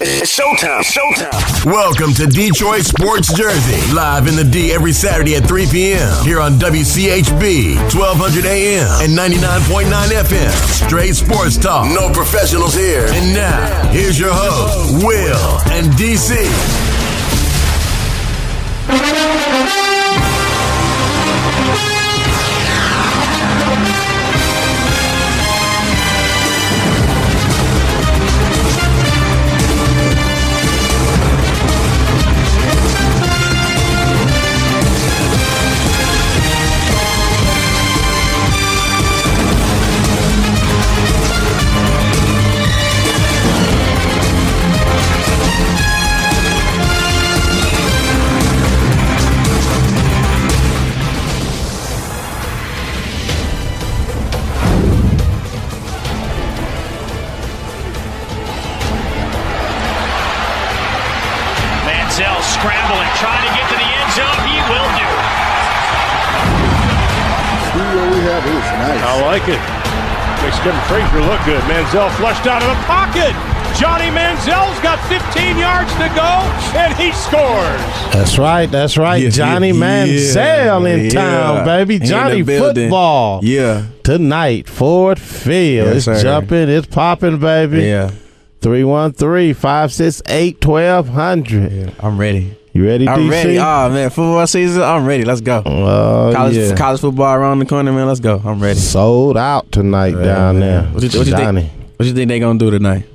It's showtime. Welcome to Detroit Sports Jersey. Live in the D every Saturday at 3 p.m. Here on WCHB, 1200 AM and 99.9 FM. Straight sports talk. No professionals here. And now, here's your host, Will and DC. Scrambling, trying to get to the end zone. He will do. See what we have here tonight. I like it. Makes Kevin Frazier look good. Manziel flushed out of the pocket. Johnny Manziel's got 15 yards to go, and he scores. That's right. Yeah, Johnny Manziel in town, baby. Johnny football. Yeah. Tonight, Ford Field. Yes, it's jumping. It's popping, baby. Yeah. 313-568-1200. Yeah, I'm ready. You ready, DC? I'm ready. Oh, man, football season, I'm ready. Let's go. College football around the corner, man. Let's go. I'm ready. Sold out tonight down there. What you think they going to do tonight?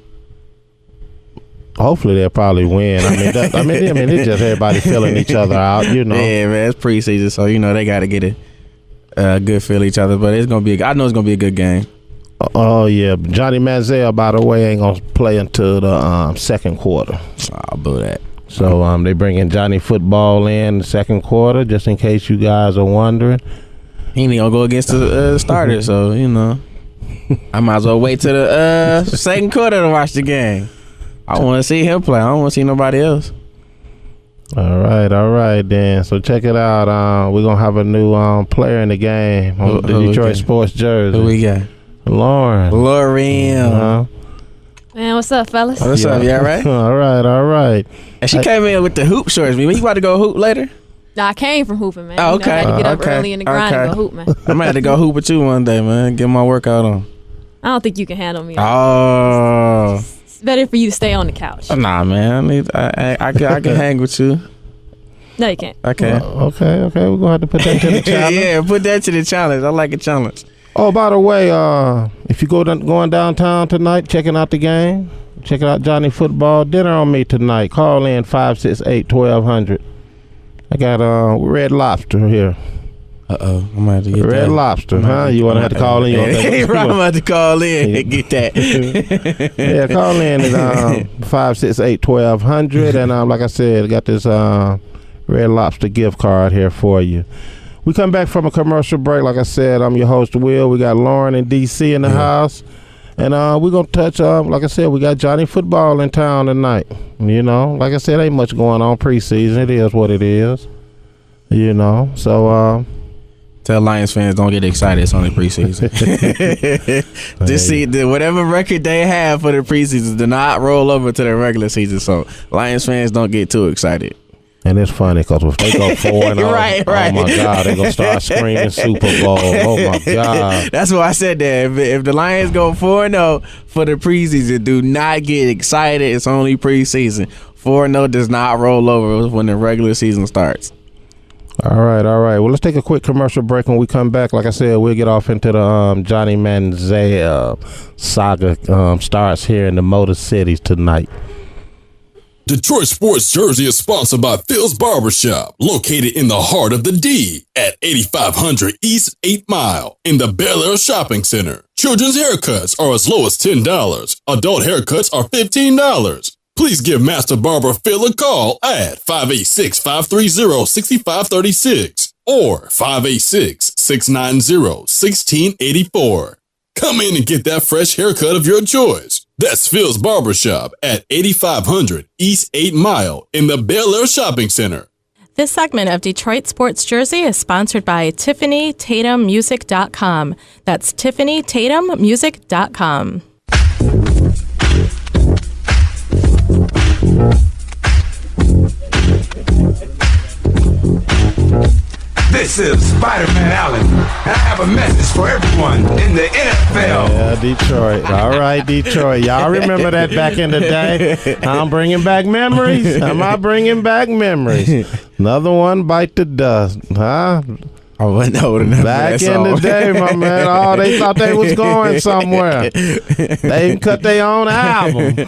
Hopefully they'll probably win. I mean, it's just everybody feeling each other out, you know. Yeah, man, it's preseason, so, they got to get a good feel each other. But it's going to be I know it's going to be a good game. Oh, yeah. Johnny Manziel, by the way, ain't going to play until the second quarter. I'll boo that. So they bringing Johnny football in the second quarter, just in case you guys are wondering. He ain't going to go against the starter, so, I might as well wait till the second quarter to watch the game. I want to see him play. I don't want to see nobody else. All right, then. So check it out. We're going to have a new player in the game on the Detroit Sports Jersey. Who we got? Lauren. Man, what's up, fellas? What's up? You all right? All right. And she came in with the hoop shorts. You about to go hoop later? No, I came from hooping, man. Oh, okay. I had to get up early in the grind and go hoop, man. I might have to go hoop with you one day, man. Get my workout on. I don't think you can handle me. Oh. It's better for you to stay on the couch. Nah, man. I can hang with you. No, you can't. I can't. Okay. We're going to have to put that to the challenge. Yeah, put that to the challenge. I like a challenge. Oh, by the way, if you going downtown tonight, checking out the game, checking out Johnny football, dinner on me tonight. Call in 568-1200. I got Red Lobster here. Uh-oh. I'm going to have to get that. Red Lobster, huh? You want to have to call in? I'm going to have to call in and get that. Yeah, call in at 568-1200. And like I said, I got this Red Lobster gift card here for you. We come back from a commercial break. Like I said, I'm your host, Will. We got Lauren and DC in the house. And we're going to touch, like I said, we got Johnny football in town tonight. Like I said, ain't much going on preseason. It is what it is. So... Tell Lions fans don't get excited. It's only preseason. Just see whatever record they have for the preseason do not roll over to the regular season. So Lions fans don't get too excited. And it's funny because if they go 4-0, right. Oh my God, they're gonna start screaming Super Bowl. Oh my God. That's why I said that. If the Lions go 4-0 for the preseason, do not get excited. It's only preseason. 4-0 does not roll over when the regular season starts. All right. Well, let's take a quick commercial break. When we come back, like I said, we'll get off into the Johnny Manziel saga. Starts here in the Motor City tonight. Detroit Sports Jersey is sponsored by Phil's Barbershop, located in the heart of the D at 8500 East 8 Mile in the Bel Air Shopping Center. Children's haircuts are as low as $10. Adult haircuts are $15. Please give Master Barber Phil a call at 586-530-6536 or 586-690-1684. Come in and get that fresh haircut of your choice. That's Phil's Barbershop at 8500 East 8 Mile in the Bel Air Shopping Center. This segment of Detroit Sports Jersey is sponsored by TiffanyTatumMusic.com. That's TiffanyTatumMusic.com. This is Spider-Man Allen, and I have a message for everyone in the NFL. Yeah, Detroit. All right, Detroit. Y'all remember that back in the day? I'm bringing back memories. Am I bringing back memories? Another one bite the dust, huh? I wasn't old enough back for that in the song. day, my man. Oh, they thought they was going somewhere. They even cut their own album.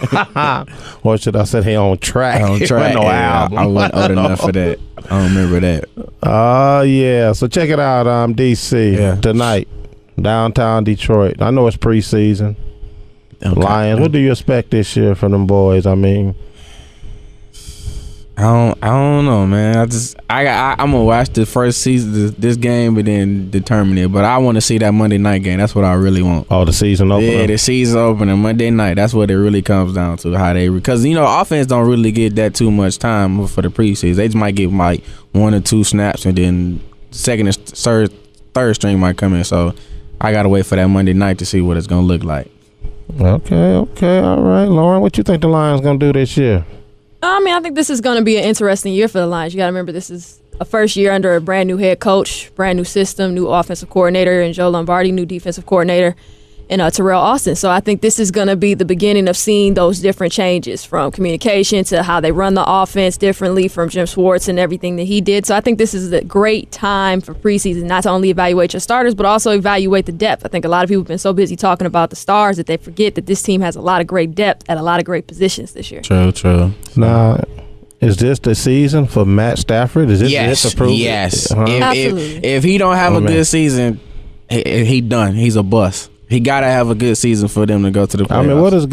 Or should I say their own track? On track. No album. I wasn't old enough for that. I don't remember that. Oh, yeah. So check it out, DC, tonight, downtown Detroit. I know it's preseason. Okay. Lions, what do you expect this year from them boys? I mean, I don't know, man. I'm gonna watch the first season, this game, and then determine it. But I want to see that Monday night game. That's what I really want. Oh, the season opener. Yeah, the season opener Monday night. That's what it really comes down to. How they, because offense don't really get that too much time for the preseason. They just might get like 1 or 2 snaps, and then second and third string might come in. So I gotta wait for that Monday night to see what it's gonna look like. Okay, all right, Lauren. What you think the Lions gonna do this year? I think this is going to be an interesting year for the Lions. You got to remember, this is a first year under a brand new head coach, brand new system, new offensive coordinator, and Joe Lombardi, new defensive coordinator, and Terrell Austin. So I think this is going to be the beginning of seeing those different changes, from communication to how they run the offense differently, from Jim Schwartz and everything that he did. So I think this is a great time for preseason, not to only evaluate your starters, but also evaluate the depth. I think a lot of people have been so busy talking about the stars that they forget that this team has a lot of great depth at a lot of great positions this year. True. Now, is this the season for Matt Stafford? Is this it to prove it? Yes. Absolutely. If he don't have a good season, he done. He's a bust. He gotta have a good season for them to go to the playoffs. I mean, what is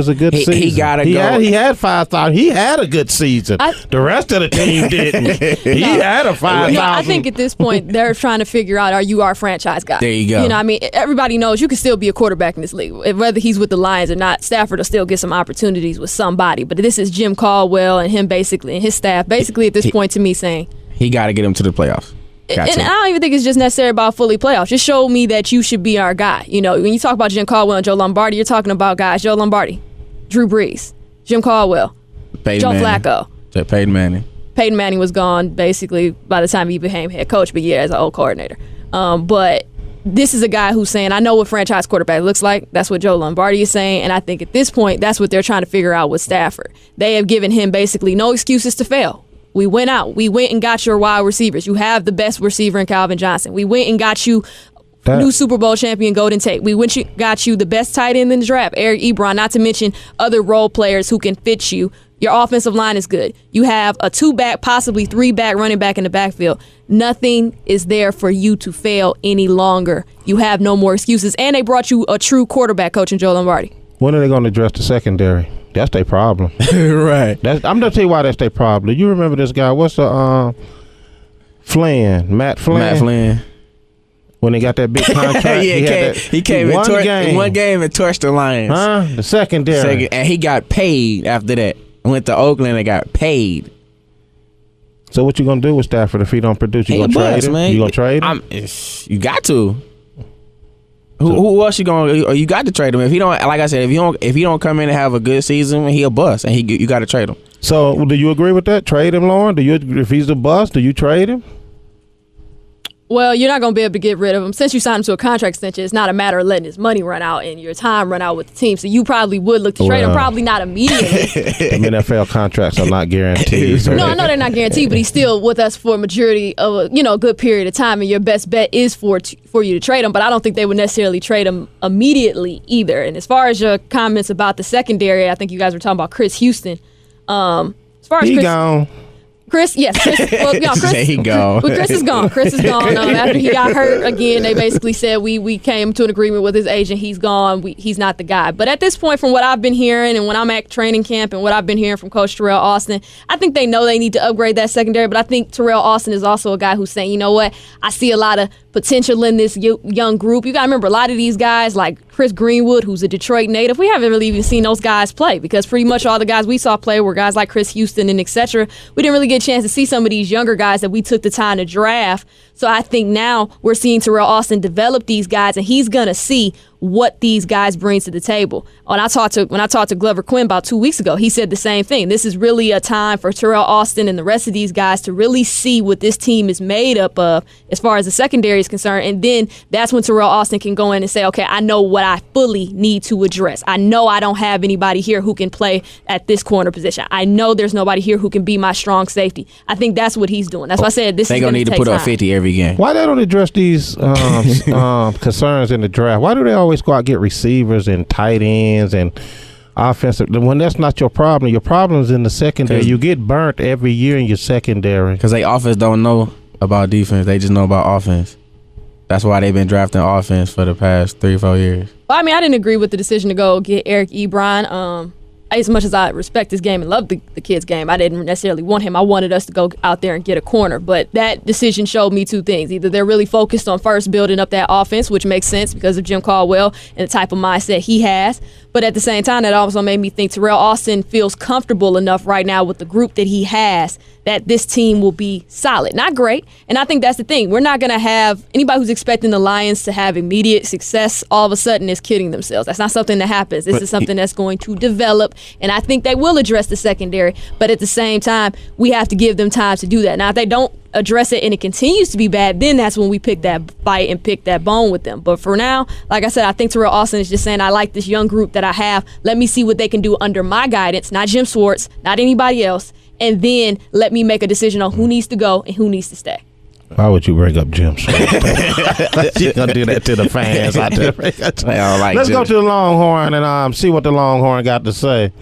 a good season? He gotta go. He had 5,000. He had a good season. The rest of the team didn't. He had a 5,000. Yeah, I think at this point they're trying to figure out: are you our franchise guy? There you go. Everybody knows you can still be a quarterback in this league, whether he's with the Lions or not. Stafford will still get some opportunities with somebody. But this is Jim Caldwell and him basically, and his staff basically at this point to me saying he got to get him to the playoffs. And I don't even think it's just necessary about fully playoffs. Just show me that you should be our guy. When you talk about Jim Caldwell and Joe Lombardi, you're talking about guys: Joe Lombardi, Drew Brees, Jim Caldwell, Joe Flacco, Peyton Manning. Peyton Manning was gone basically by the time he became head coach, but as an old coordinator. But this is a guy who's saying, I know what franchise quarterback looks like. That's what Joe Lombardi is saying. And I think at this point, that's what they're trying to figure out with Stafford. They have given him basically no excuses to fail. We went and got your wide receivers. You have the best receiver in Calvin Johnson. We went and got you new Super Bowl champion Golden Tate. We got you the best tight end in the draft, Eric Ebron, not to mention other role players who can fit you. Your offensive line is good. You have a 2-back, possibly 3-back running back in the backfield. Nothing is there for you to fail any longer. You have no more excuses. And they brought you a true quarterback coach in Joe Lombardi. When are they going to address the secondary? That's their problem. Right. I'm going to tell you why that's their problem. You remember this guy? What's the Matt Flynn? When they got that big contract. He came in one game and torched the Lions. The secondary. And he got paid after that. Went to Oakland and got paid. So what you going to do with Stafford if he don't produce? You going to trade him? Man. You going to trade him? You got to. Who else you going? You got to trade him if he don't. Like I said, if he don't come in and have a good season, he a bust, and you got to trade him. So do you agree with that? Trade him, Lauren? If he's a bust, do you trade him? Well, you're not going to be able to get rid of him. Since you signed him to a contract extension, it's not a matter of letting his money run out and your time run out with the team. So you probably would look to trade him, probably not immediately. NFL contracts are not guaranteed. So no, I know they're not guaranteed, but he's still with us for a majority of a good period of time, and your best bet is for you to trade him. But I don't think they would necessarily trade him immediately either. And as far as your comments about the secondary, I think you guys were talking about Chris Houston. As far as gone. Chris, yes. Chris is gone. Chris is gone. After he got hurt again, they basically said we came to an agreement with his agent. He's gone. He's not the guy. But at this point, from what I've been hearing and when I'm at training camp and what I've been hearing from Coach Terrell Austin, I think they know they need to upgrade that secondary. But I think Terrell Austin is also a guy who's saying, you know what, I see a lot of potential in this young group. You got to remember, a lot of these guys, like Chris Greenwood, who's a Detroit native, we haven't really even seen those guys play because pretty much all the guys we saw play were guys like Chris Houston and etc. We didn't really get a chance to see some of these younger guys that we took the time to draft. So I think now we're seeing Terrell Austin develop these guys, and he's going to see what these guys bring to the table. When I talked to Glover Quinn about 2 weeks ago, he said the same thing. This is really a time for Terrell Austin and the rest of these guys to really see what this team is made up of as far as the secondary is concerned. And then that's when Terrell Austin can go in and say, okay, I know what I fully need to address. I know I don't have anybody here who can play at this corner position. I know there's nobody here who can be my strong safety. I think that's what he's doing. That's why I said this is going to need to put up 50 every game. Why they don't address these concerns in the draft? Why do they always go out and get receivers and tight ends and offensive? When that's not your problem is in the secondary. You get burnt every year in your secondary. Because they offense don't know about defense. They just know about offense. That's why they've been drafting offense for the past 3-4 years. Well, I mean, I didn't agree with the decision to go get Eric Ebron. As much as I respect his game and love the kid's game, I didn't necessarily want him. I wanted us to go out there and get a corner. But that decision showed me two things. Either they're really focused on first building up that offense, which makes sense because of Jim Caldwell and the type of mindset he has. But at the same time, that also made me think Terrell Austin feels comfortable enough right now with the group that he has that this team will be solid. Not great. And I think that's the thing. We're not going to have anybody who's expecting the Lions to have immediate success all of a sudden is kidding themselves. That's not something that happens. This is something that's going to develop. And I think they will address the secondary. But at the same time, we have to give them time to do that. Now, if they don't address it and it continues to be bad, then that's when we pick that fight and pick that bone with them. But for now, like I said, I think Terrell Austin is just saying, I like this young group that I have. Let me see what they can do under my guidance, not Jim Schwartz, not anybody else. And then let me make a decision on who needs to go and who needs to stay. Why would you bring up Jim Schwartz? You're going to do that to the fans out there. Let's go to the Longhorn and see what the Longhorn got to say.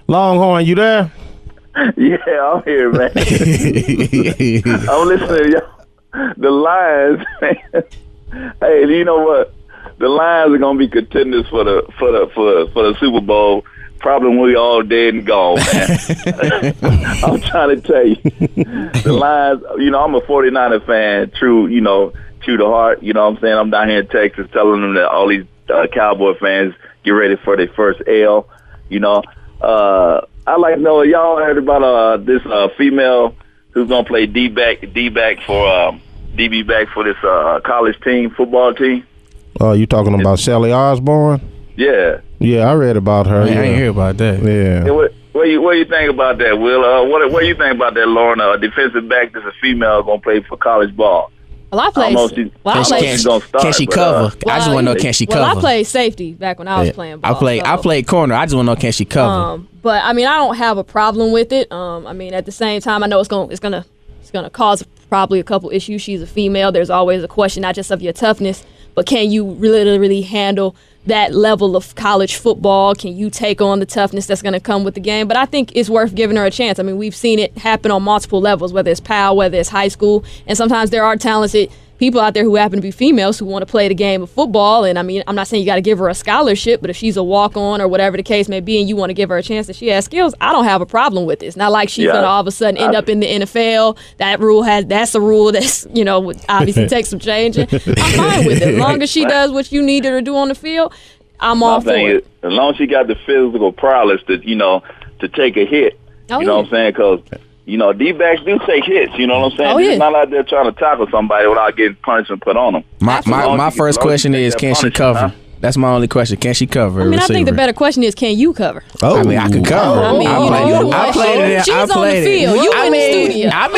Longhorn, you there? Yeah, I'm here, man. I'm listening to y'all. The Lions, man. Hey, you know what? The Lions are gonna be contenders for the Super Bowl. Probably when we all dead and gone, man. I'm trying to tell you, the Lions. You know, I'm a 49er fan, true to heart. You know what I'm saying? I'm down here in Texas telling them that all these Cowboy fans get ready for their first L. You know. I like to know, y'all heard about this female who's gonna play DB back for this college team, football team. Oh, you talking about Shelly Osborne? Yeah. Yeah, I read about her. I ain't hear about that. Yeah. What you think about that, Will? What do you think about that, Lauren? A defensive back that's a female gonna play for college ball. Well, I played. Can she cover? I just want to know, can she cover? Well, I played safety back when I was playing ball. I played corner. I just want to know, can she cover? But I mean, I don't have a problem with it. I mean, at the same time, I know it's gonna cause probably a couple issues. She's a female. There's always a question, not just of your toughness, but can you really handle that level of college football? Can you take on the toughness that's going to come with the game? But I think it's worth giving her a chance. I mean, we've seen it happen on multiple levels, whether it's PAL, whether it's high school, and sometimes there are talented people out there who happen to be females who want to play the game of football. And I mean, I'm not saying you got to give her a scholarship, but if she's a walk-on or whatever the case may be and you want to give her a chance that she has skills, I don't have a problem with it. It's not like she's going to all of a sudden end up in the NFL. That's a rule that's, obviously takes some changing. I'm fine with it. As long as she does what you need her to do on the field, I'm all for it. As long as she got the physical prowess to take a hit. Oh, you know what I'm saying? Because D-backs do take hits, you know what I'm saying? Oh, yeah. They're not out there trying to tackle somebody without getting punishment put on them. My first question is, can she cover? Huh? That's my only question. Can she cover? I mean, I think the better question is, can you cover? Oh, I mean, I could cover. I played it. She's on the field. You in the studio. I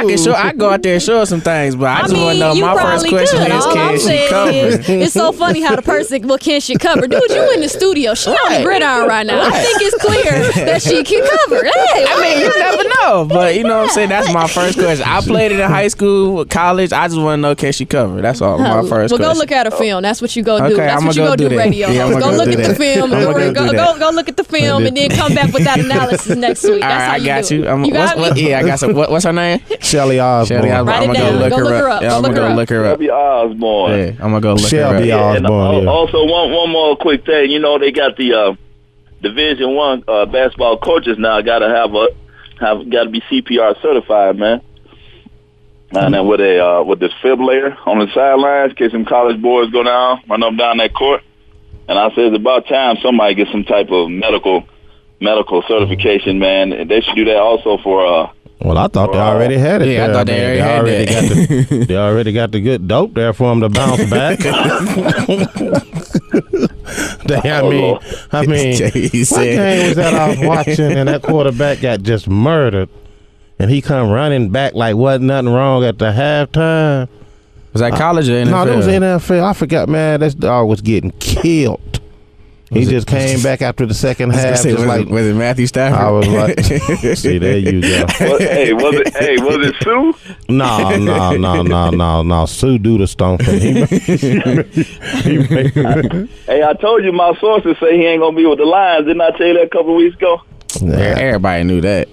mean, I go out there and show some things, but I just want to know. My first question is, can she cover? It's so funny how the person, can she cover? Dude, you in the studio. She on the gridiron right now. I think it's clear that she can cover. Hey, I mean, you never know, but you know what I'm saying. That's my first question. I played it in high school, college. I just want to know, can she cover? That's all. My first question. Well, go look at her film. That's what you go do. That's what you go do, radio. Yeah, go look at the film. Go look at the film and then come back with that analysis next week. That's how you got do you. it. You got me? Yeah, I got some. What's her name? Shelly Osborne. Write it down. Go look her up. Yeah, I'm going to go look her up. Shelby Osborne. Yeah, I'm going to go look Shelby her up. Osborne. Also, one more quick thing. They got the Division I basketball coaches now got to be CPR certified, man. And then with this defibrillator on the sidelines, in case some college boys go down, run up down that court. And I said, it's about time somebody gets some type of medical certification, man. And they should do that also for. Well, I thought they already had it. Yeah, there, I thought they already had that. They already got the good dope there for them to bounce back. yesterday. I mean, what game was that I was watching and that quarterback got just murdered, and he come running back like wasn't nothing wrong at the halftime. Was that college or NFL? No, it was NFL. I forgot, man. That dog was getting killed. He just came back after the second half. Was it Matthew Stafford? I was like, see, there you go. Was it Sue? No. Sue do the stomping. Hey, I told you my sources say he ain't gonna be with the Lions. Didn't I tell you that a couple of weeks ago? Everybody knew that.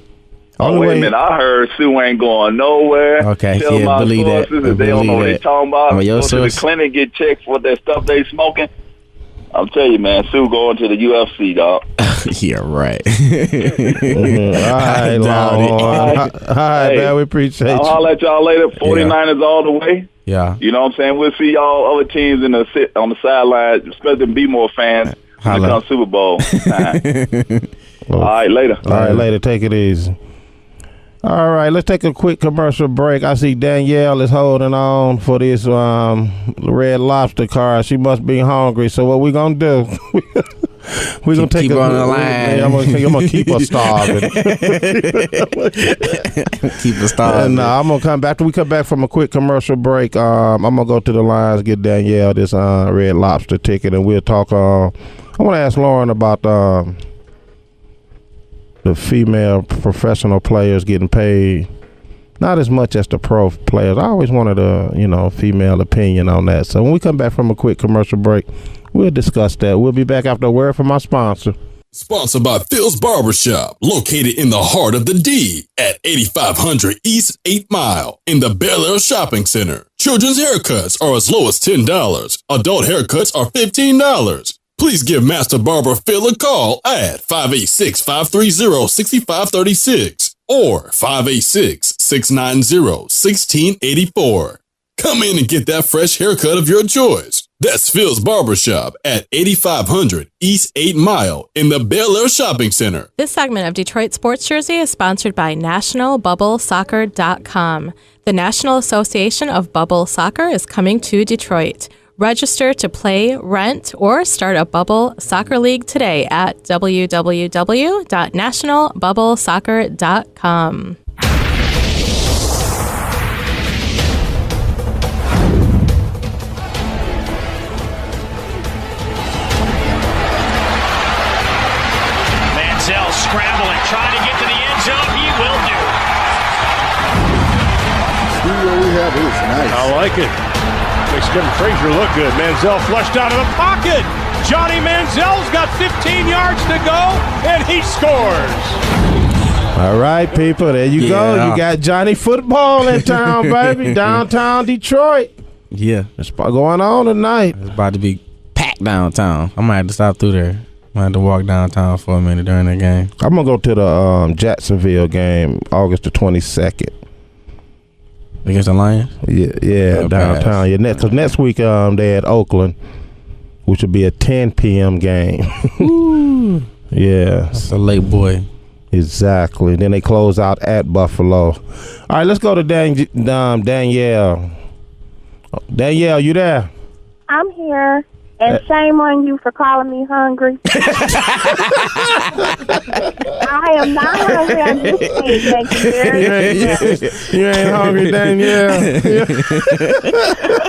Wait a minute. I heard Sue ain't going nowhere. Okay, tell my believe that. Sources they don't know what they're talking about. Go to the clinic, get checked for that stuff they smoking. I'm telling you, man, Sue going to the UFC, dog. Yeah, right. All right, Lord. All right, man, we appreciate you. I'll holler at y'all later. 49ers all the way. Yeah. You know what I'm saying? We'll see y'all other teams on the sideline, especially B-more fans when it comes Super Bowl time. All right, later. All right, later. Take it easy. All right, let's take a quick commercial break. I see Danielle is holding on for this Red Lobster card. She must be hungry. So what we gonna do? We're gonna take her on the line. I'm gonna keep her starving. Keep her starving. No, I'm gonna come back. After we come back from a quick commercial break, I'm gonna go to the lines, get Danielle this Red Lobster ticket, and we'll talk. I want to ask Lauren about the female professional players getting paid not as much as the pro players. I always wanted a female opinion on that. So when we come back from a quick commercial break, we'll discuss that. We'll be back after a word from our sponsor. Sponsored by Phil's Barbershop, located in the heart of the D at 8500 East 8 Mile in the Bel Air Shopping Center. Children's haircuts are as low as $10. Adult haircuts are $15. Please give Master Barber Phil a call at 586-530-6536 or 586-690-1684. Come in and get that fresh haircut of your choice. That's Phil's Barbershop at 8500 East 8 Mile in the Bel Air Shopping Center. This segment of Detroit Sports Jersey is sponsored by NationalBubbleSoccer.com. The National Association of Bubble Soccer is coming to Detroit. Register to play, rent, or start a Bubble Soccer League today at www.nationalbubblesoccer.com. Manziel scrambling, trying to get to the end zone. He will do. Studio we have is nice. I like it. Makes Kevin Frazier look good. Manziel flushed out of the pocket. Johnny Manziel's got 15 yards to go, and he scores. All right, people, there you go. You got Johnny football in town, baby. Downtown Detroit. Yeah. It's going on tonight. It's about to be packed downtown. I might have to stop through there. I might have to walk downtown for a minute during that game. I'm going to go to the Jacksonville game August the 22nd. Against the Lions? Yeah, downtown. Yeah, because next week they're at Oakland, which will be a 10 p.m. game. Ooh. Yeah. That's a late boy. Exactly. Then they close out at Buffalo. All right, let's go to Danielle. Danielle, you there? I'm here. And shame on you for calling me hungry. I am not hungry. I'm just saying thank you very much. You ain't hungry, Danielle.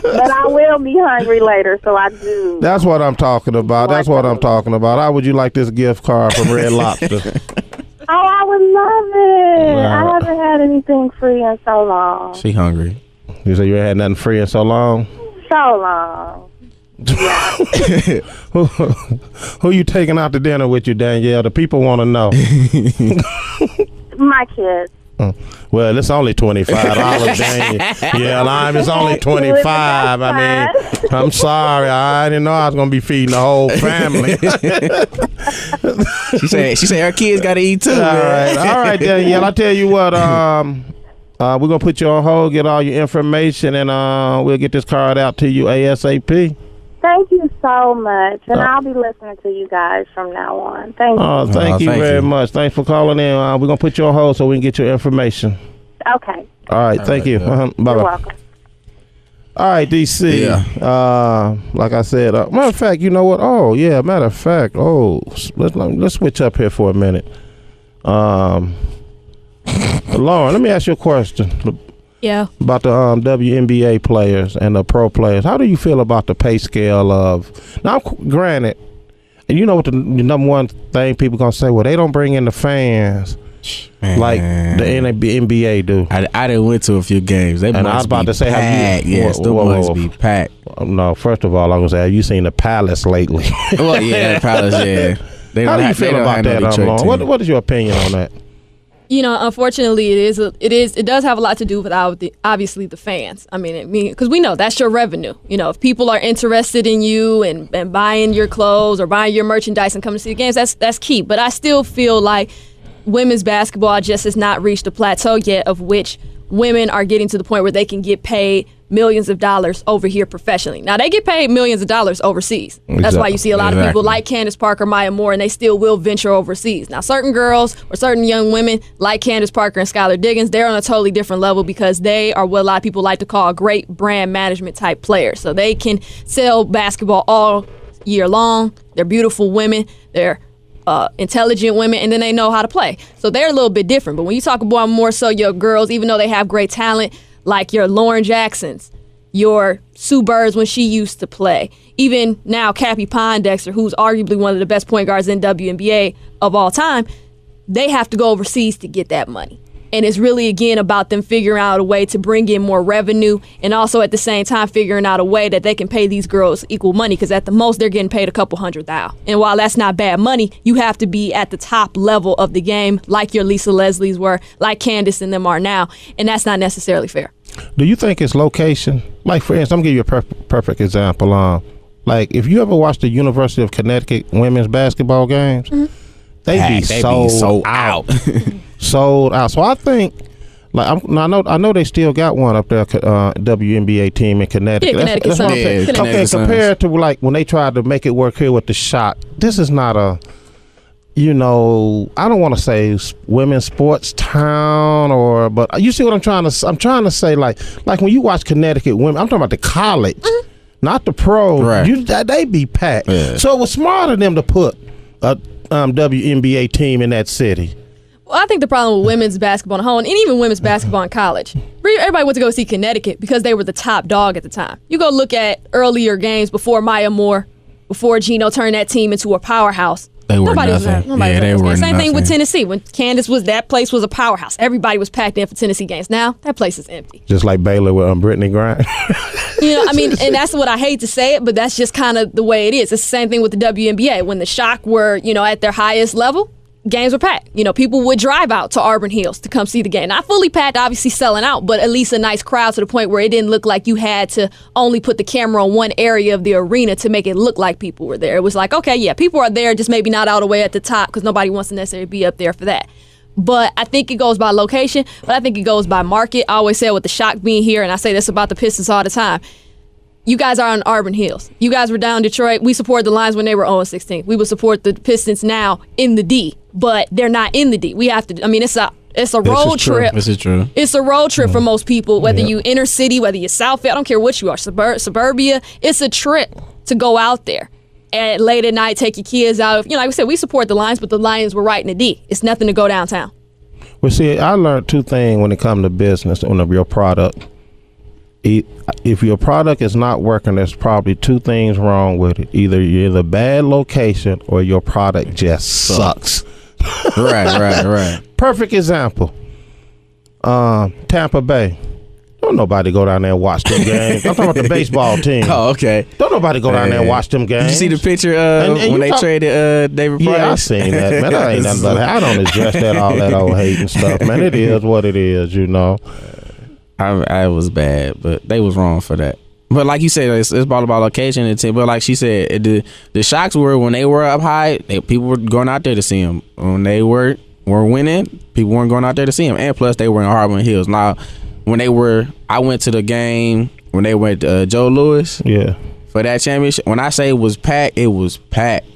But I will be hungry later, so I do. That's what I'm talking about. That's what I'm talking about. How would you like this gift card from Red Lobster? Oh, I would love it. I haven't had anything free in so long. She hungry. You say you ain't had nothing free in so long? So long. Yeah. Who you taking out to dinner with you, Danielle? The people want to know. My kids. Well, it's only $25, Danielle. Yeah, it's only $25. I mean, I'm sorry. I didn't know I was going to be feeding the whole family. She said her kids got to eat too. All right, Danielle. I tell you what. We're going to put you on hold, get all your information, and we'll get this card out to you ASAP. Thank you so much, and I'll be listening to you guys from now on. Thank you. Thank you very much. Thanks for calling in. We're going to put you on hold so we can get your information. Okay. All right, thank you. Bye-bye. You're welcome. All right, DC. Yeah. Like I said, matter of fact, you know what? Oh, yeah, matter of fact. Oh, let's switch up here for a minute. Lauren, let me ask you a question. Yeah. About the WNBA players and the pro players. How do you feel about the pay scale of... Now, granted, and you know what the number one thing people going to say? Well, they don't bring in the fans. Man. Like the NBA do. I done went to a few games. They and I was about to say, have you? Yes, they must be packed. No, first of all, I was say, have you seen the Palace lately? Well, yeah, the Palace. Yeah. How do you feel about that? What is your opinion on that? You know, unfortunately, it does have a lot to do with obviously the fans. I mean, because we know that's your revenue. You know, if people are interested in you and buying your clothes or buying your merchandise and coming to see the games, that's key. But I still feel like women's basketball just has not reached a plateau yet of which women are getting to the point where they can get paid millions of dollars over here professionally. Now, they get paid millions of dollars overseas. That's why you see a lot of people like Candace Parker, Maya Moore, and they still will venture overseas. Now, certain girls or certain young women like Candace Parker and Skylar Diggins, they're on a totally different level because they are what a lot of people like to call great brand management type players. So they can sell basketball all year long. They're beautiful women. They're intelligent women, and then they know how to play. So they're a little bit different. But when you talk about more so your girls, even though they have great talent, like your Lauren Jacksons, your Sue Birds when she used to play, even now Cappie Pondexter, who's arguably one of the best point guards in WNBA of all time, they have to go overseas to get that money. And it's really, again, about them figuring out a way to bring in more revenue and also at the same time figuring out a way that they can pay these girls equal money because at the most they're getting paid a couple $100,000. And while that's not bad money, you have to be at the top level of the game like your Lisa Leslie's were, like Candace and them are now. And that's not necessarily fair. Do you think it's location? Like, for instance, I'm going to give you a perfect example. Like, if you ever watched the University of Connecticut women's basketball games, they be sold out. Sold out. So I think, like, I know they still got one up there, WNBA team in Connecticut. Yeah, Connecticut Sun. Okay, compared to like when they tried to make it work here with the Shock, this is not a, you know, I don't want to say women's sports town but you see what I'm trying to say, like when you watch Connecticut women, I'm talking about the college, not the pro. Right. They be packed. Yeah. So it was smart of them to put a WNBA team in that city. Well, I think the problem with women's basketball in home and even women's basketball in college, everybody went to go see Connecticut because they were the top dog at the time. You go look at earlier games before Maya Moore, before Gino turned that team into a powerhouse. They were nothing. They were Same thing with Tennessee. When Candace that place was a powerhouse. Everybody was packed in for Tennessee games. Now, that place is empty. Just like Baylor with Brittany Griner. You know, I mean, and that's what I hate to say it, but that's just kind of the way it is. It's the same thing with the WNBA. When the Shock were, you know, at their highest level, games were packed. You know, people would drive out to Auburn Hills to come see the game. Not fully packed, obviously selling out, but at least a nice crowd to the point where it didn't look like you had to only put the camera on one area of the arena to make it look like people were there. It was like, okay, yeah, people are there, just maybe not all the way at the top because nobody wants to necessarily be up there for that. But I think it goes by location, but I think it goes by market. I always say with the Shock being here, and I say this about the Pistons all the time, you guys are on Auburn Hills. You guys were down in Detroit. We supported the Lions when they were 0-16. We would support the Pistons now in the D, but they're not in the D. We have to. I mean, it's a road trip. This is true. It's a road trip for most people, whether you inner city, whether you're South. I don't care what you are, suburbia. It's a trip to go out there and late at night take your kids out. You know, like we said, we support the Lions, but the Lions were right in the D. It's nothing to go downtown. Well, see, I learned two things when it comes to business on your product. If your product is not working, there's probably two things wrong with it. Either you're in a bad location or your product just sucks. Right. Perfect example. Tampa Bay. Don't nobody go down there and watch them games. I'm talking about the baseball team. Oh, okay. Don't nobody go down there and watch them games. Did you see the picture when they traded David Price? Yeah, I seen that, man. I ain't nothing but I don't address all that old hating stuff, man. It is what it is, you know. I was bad, but they was wrong for that. But like you said, it's all about location and team. But like she said, the Shocks were when they were up high, people were going out there to see them. When they were winning, people weren't going out there to see them. And plus, they were in Auburn Hills. Now, I went to the game when they went Joe Louis. Yeah. For that championship. When I say it was packed, it was packed.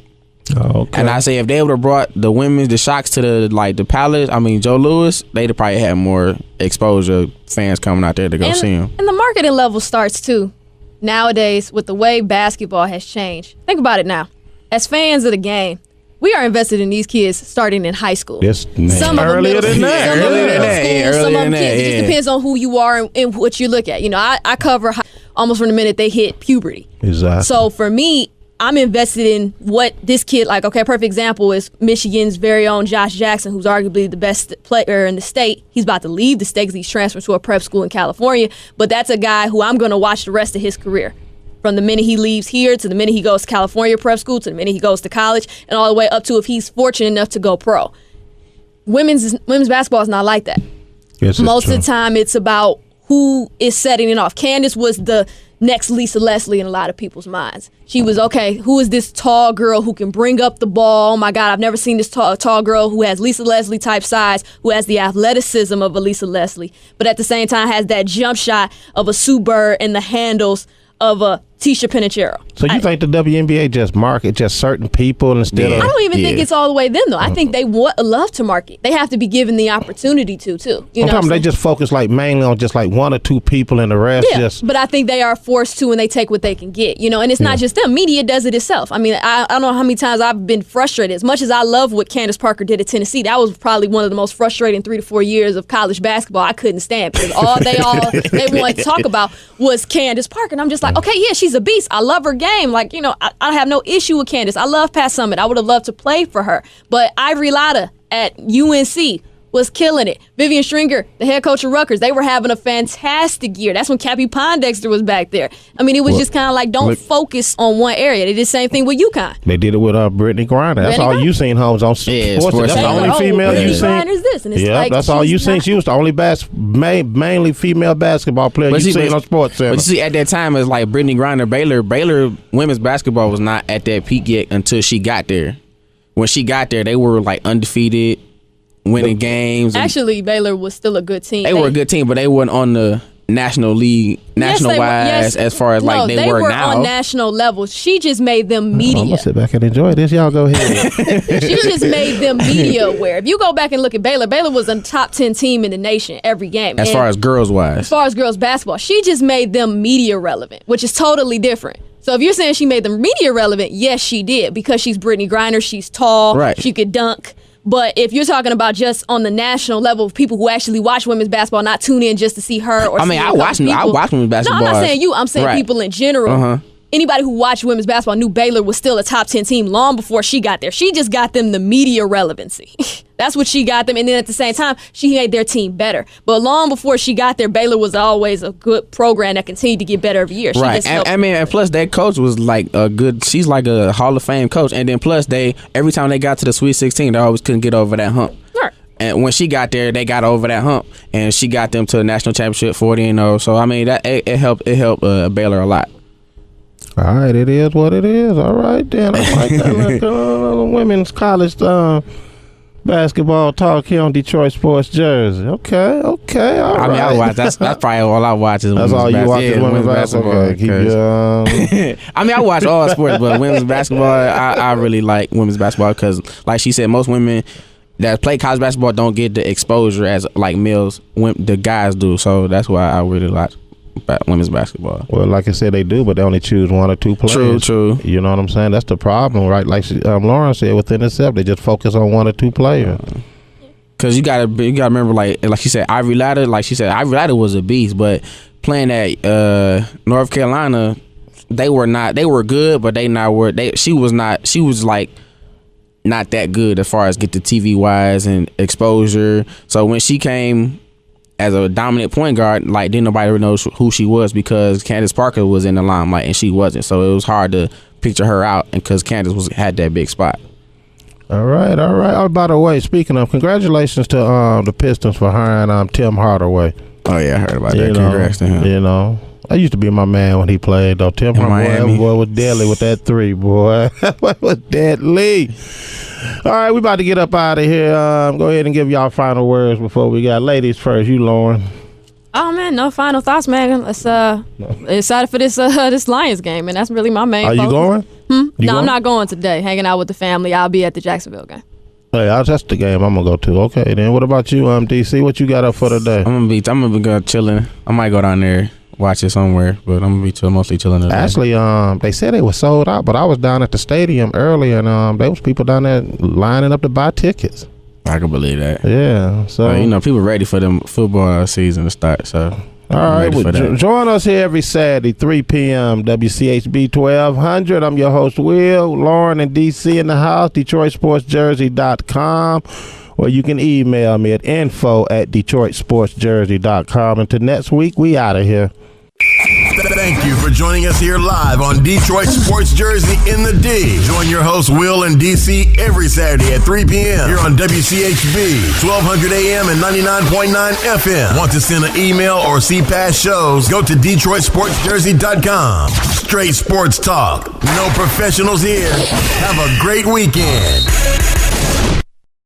Oh, okay. And I say if they would have brought the Shocks to the Palace, Joe Louis, they'd have probably had more exposure, fans coming out there to go see them. And the marketing level starts too. Nowadays, with the way basketball has changed, think about it now. As fans of the game, we are invested in these kids starting in high school. Yes, some of them earlier middle than school, that. some of them Earlier middle than that. school, Yeah, some of earlier them than kids. that, It just depends on who you are and what you look at. You know, I cover almost from the minute they hit puberty. Exactly. So for me, I'm invested in what this kid like. Okay, perfect example is Michigan's very own Josh Jackson, who's arguably the best player in the state. He's about to leave the state because he's transferred to a prep school in California. But that's a guy who I'm going to watch the rest of his career. From the minute he leaves here to the minute he goes to California prep school to the minute he goes to college and all the way up to if he's fortunate enough to go pro. Women's basketball is not like that. Yes, most of the time it's about who is setting it off. Candace was the next Lisa Leslie in a lot of people's minds. She was, okay, who is this tall girl who can bring up the ball? Oh my God, I've never seen this tall girl who has Lisa Leslie type size, who has the athleticism of a Lisa Leslie, but at the same time has that jump shot of a Sue Bird and the handles of a Tisha Penichero. So you think the WNBA just market just certain people instead of... I don't even think it's all the way them, though. I think they love to market. They have to be given the opportunity to, too. You know, they just focus like mainly on just like one or two people and the rest just... But I think they are forced to and they take what they can get, you know, and it's not just them. Media does it itself. I mean, I don't know how many times I've been frustrated. As much as I love what Candace Parker did at Tennessee, that was probably one of the most frustrating 3 to 4 years of college basketball I couldn't stand because all they wanted to talk about was Candace Parker. And I'm just like, okay, yeah, she's a beast. I love her game. Like, you know, I have no issue with Candace. I love Pat Summitt. I would have loved to play for her. But Ivory Latta at UNC was killing it. Vivian Stringer, the head coach of Rutgers, they were having a fantastic year. That's when Cappy Pondexter was back there. I mean, it was just kind of like, don't focus on one area. They did the same thing with UConn. They did it with Brittany Griner. That's all you seen, Holmes, on sports. That's the only female you seen. Brittany Griner is this. And it's like, that's all you seen. She was the only mainly female basketball player you seen on Sports Center. But you see, at that time, it's like Brittany Griner, Baylor women's basketball was not at that peak yet until she got there. When she got there, they were like undefeated, winning games. Actually, Baylor was still a good team. They were a good team, but they weren't on the national league, national-wise, as far as like they were now. On national level. She just made them media. I'm going to sit back and enjoy this. Y'all go ahead. She just made them media aware. If you go back and look at Baylor was a top 10 team in the nation every game. As far as girls-wise. As far as girls basketball. She just made them media relevant, which is totally different. So if you're saying she made them media relevant, yes, she did, because she's Brittany Griner, she's tall, right. She could dunk. But if you're talking about just on the national level of people who actually watch women's basketball, not tune in just to see her or I watch women's basketball. No, I'm not saying you. I'm saying people in general. Uh-huh. Anybody who watched women's basketball knew Baylor was still a top 10 team long before she got there. She just got them the media relevancy. That's what she got them. And then at the same time, she made their team better. But long before she got there, Baylor was always a good program that continued to get better every year. Right. And plus that coach was like she's like a Hall of Fame coach. And then plus every time they got to the Sweet 16, they always couldn't get over that hump. Right. And when she got there, they got over that hump. And she got them to the national championship 40-0. So, I mean, it helped Baylor a lot. All right, it is what it is. All right, then. I like that. Women's college basketball talk here on Detroit Sports Jersey. Okay, all right. I mean, I watch. That's probably all I watch is that's women's all you watch is women's basketball. Okay, I mean, I watch all sports, but women's basketball, I really like women's basketball because, like she said, most women that play college basketball don't get the exposure as like males, the guys do. So that's why I really like women's basketball. Well, like I said, they do, but they only choose one or two players. True. You know what I'm saying? That's the problem, right? Like Lauren said, within itself, they just focus on one or two players. Cause you gotta remember, like she said, Ivory Latta. Like she said, Ivory Latta was a beast, but playing at North Carolina, they were not. They were good, but she was not. She was like not that good as far as get the TV wise and exposure. So when she came as a dominant point guard, like didn't nobody really know who she was because Candace Parker was in the limelight and she wasn't. So it was hard to picture her out, and because Candace had that big spot. All right. Oh, by the way, speaking of, congratulations to the Pistons for hiring Tim Hardaway. Oh yeah, I heard about that. Congrats to him. You know, I used to be my man when he played though. Tim Hardaway, boy, was deadly with that three, boy. Was deadly. All right, we about to get up out of here. Go ahead and give y'all final words before we got ladies first. You, Lauren. Oh man, no final thoughts, man. Let's excited for this Lions game, and that's really my main. Are you going? No, I'm not going today. Hanging out with the family. I'll be at the Jacksonville game. Hey, that's the game I'm gonna go to. Okay, then what about you, DC? What you got up for today? I'm gonna be chilling. I might go down there, watch it somewhere, but I'm gonna be mostly chilling. Actually, they said they were sold out, but I was down at the stadium earlier, and there was people down there lining up to buy tickets. I can believe that. Yeah, so people ready for them football season to start. So all right, well, join us here every Saturday, 3 p.m. WCHB 1200. I'm your host, Will. Lauren and DC in the house. DetroitSportsJersey.com. Or you can email me at info@DetroitSportsJersey.com. Until next week, we out of here. Thank you for joining us here live on Detroit Sports Jersey in the D. Join your hosts Will and DC every Saturday at 3 p.m. here on WCHB, 1200 AM and 99.9 FM. Want to send an email or see past shows? Go to DetroitSportsJersey.com. Straight sports talk. No professionals here. Have a great weekend.